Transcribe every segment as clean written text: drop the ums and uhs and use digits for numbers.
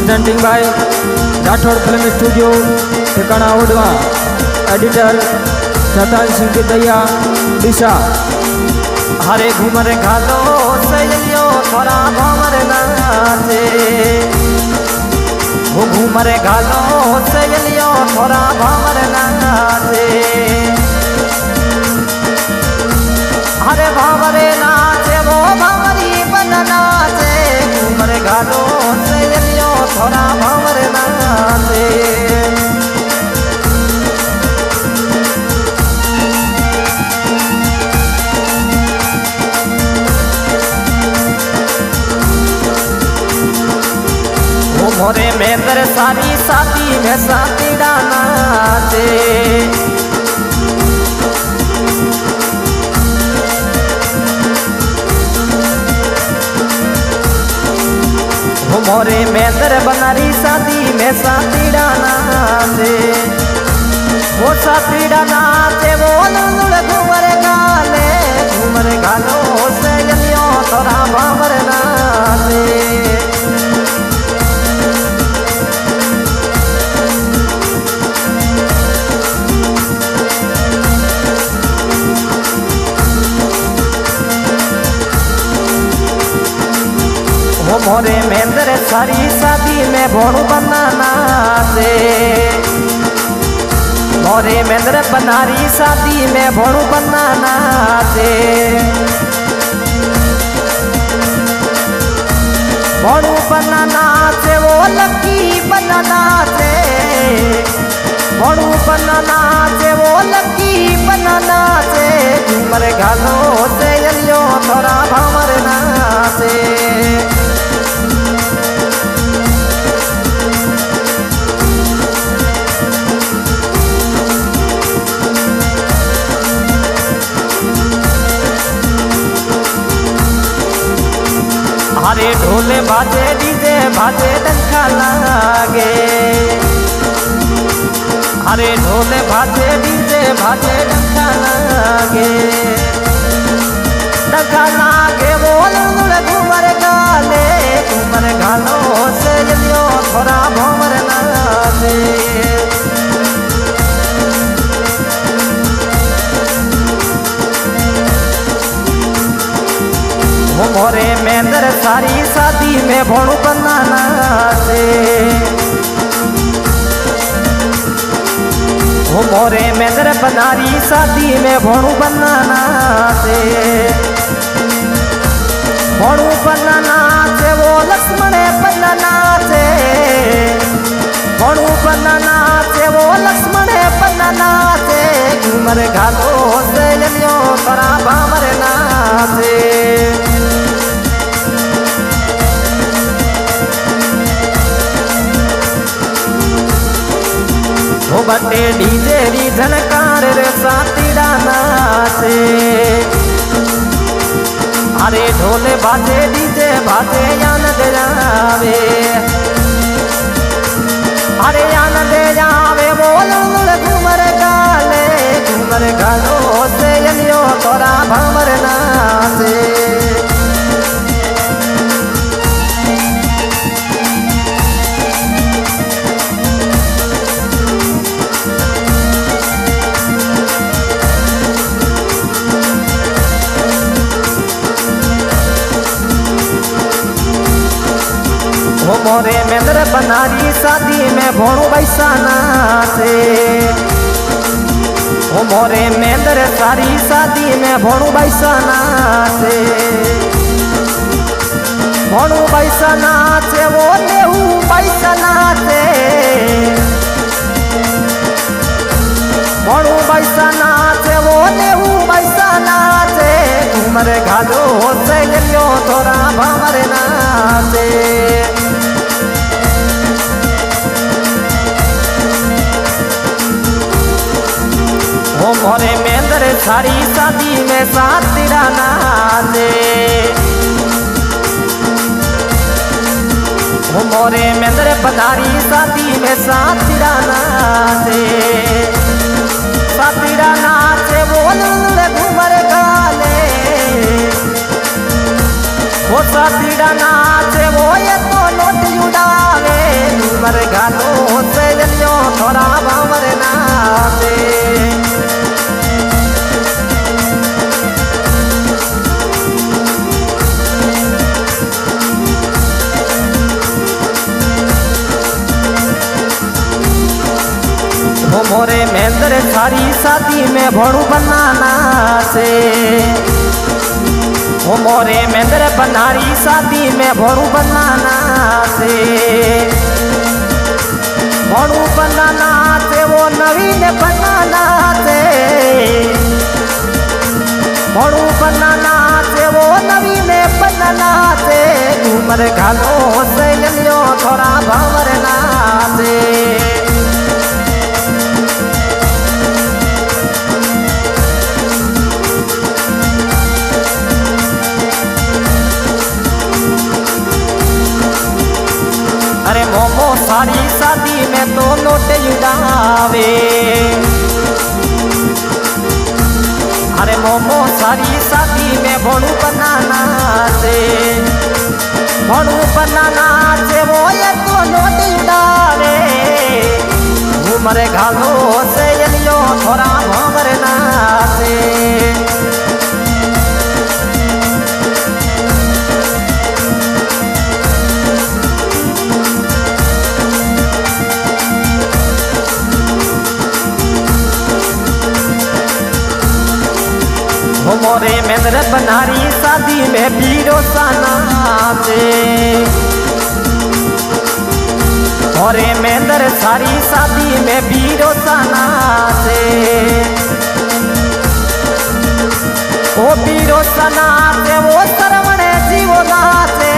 Presenting by Rathore film studio ठिकाना उडवा। Editor शतान सिंह की दैया दिशा। हरे घूमर घालो सैलियो थोड़ा भमर नाचे, वो घूमर घालो सैलियो थोड़ा भमर नाचे। हरे भमरे नाचे वो भमरी बन नाचे, घूमर घालो सैलियो थोड़ा भमर नाचे। मोरे मेंदर सारी साथी में साथी नाचे, मोरे मेंदर बनारी शादी में साथी नाचे। वो साथी नाचे वो लुल घूमर गाले, घूमर गालो से गलियों थोड़ा भंवर नाचे। मोरे मेंदर सारी शादी में भोणू बनाना से, मोरे मेंदर बनारी शादी में भोणू बनाना से। भोणू बनाना से वो लकी बनाना से, भोणू बनाना से वो लकी बनाना से। घूमर घालो से यलियो थोड़ा भंवर नाचे। हरे ढोले बाजे डीजे बाजे डंका लागे, हरे ढोले बाजे डीजे बाजे डंका लागे। डंका लागे बोल घूमर गाले, घूमर गालो से लियो थोड़ा भंवर नाचे। मोरे मेंदर सारी शादी में भोणू बनाना से, मोरे मेंदर बनारी शादी में भोणू बनाना से। भोणू बनाना से वो लक्ष्मण बनाना से, भोणू बनाना से वो लक्ष्मण बनाना से। घूमर घालो से लियो थोड़ा भंवर नाचे। वो बटे डीजे री झनकार रे साथी नाचे। अरे ढोले बाजे डीजे बाजे आनंद जावे, अरे आनंद जावे बोल घूमर गाले, घूमर गालो से यलियो थोड़ा भंवर नाचे। मोरे मेंदर बनारी शादी में भोणू बैसा नाचे। ओ मोरे मेंदर सारी शादी में भोणू बैसा नाचे। भोणू बैसा नाचे वो लेहू बैसा नाचे। भोणू बैसा नाचे वो लेहू बैसा नाचे। घूमर घालो से लियो थोड़ा भंवर नाचे। मोरे मेंदर सारी शादी में साथी नाचे। मोरे मेंदर बनारी शादी में साथी नाचे। साथी नाचे बोल घूमर गाले, वो साथी नाचे वो ये तो नोट उड़ावे। घूमर घालो से लियो थोड़ा बावर नाचे हो मोरे मेंदर सारी शादी में भोड़ू बनाना से हो मोरे मेंदर बनारी शादी में भोड़ू बनाना से भोड़ू बनाना से वो नवीन बनाना से भोड़ू बनाना से वो नवीन बनाना से घूमर घालो से लियो थोड़ा भावर नाचे अरे मोमो सारी शादी में तो नोट उड़ावे अरे मोमो सारी शादी में भोड़ू बनाना से वो ये तो नोट उड़ावे घूमर घालो से लियो थोड़ा भावर नाचे हो मोरे मेंदर बनारी शादी में पीरो साना से मोरे मेंदर सारी शादी में पीरो साना से ओ पीरो साना से वो सरवण जीवो नाचे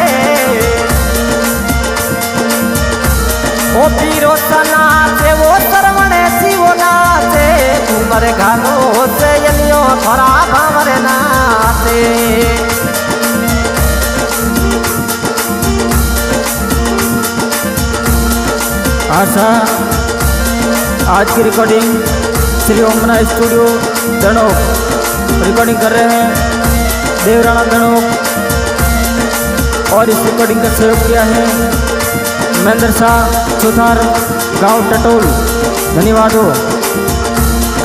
ओ पीरो साना से वो सरवण जीवो नाचे घूमर घालो से लियो थोड़ा भावर नाचे आशा आज की रिकॉर्डिंग श्री ओमना स्टूडियो दणोक रिकॉर्डिंग कर रहे हैं देवराणा दणोक और इस रिकॉर्डिंग का सहयोग किया है महेंद्र शाह चौथार गांव टटोल। धन्यवाद हो।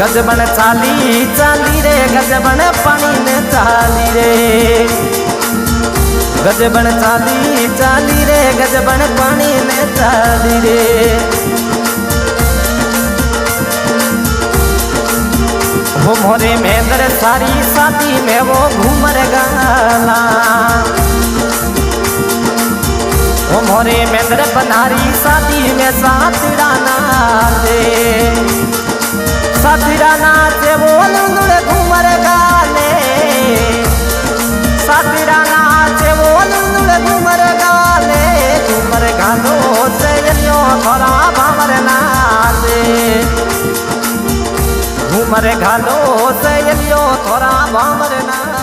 गजबन चाली चाली रे गजबन पानी में चाली रे गजबन चाली चाली रे गजबन पानी में चाली रे हो मोरे मेंदर सारी शादी में वो घूमर गाला हो मोरे मेंदर बनारी शादी में साथीराना दे साथीराना से वो लुंगड़ घूमर गाले साथीराना से वो लुंगड़ घूमर गाले घूमर गालो से लियो थोड़ा भावर नाचे घूमर घालो से लियो थोड़ा भावर नाचे।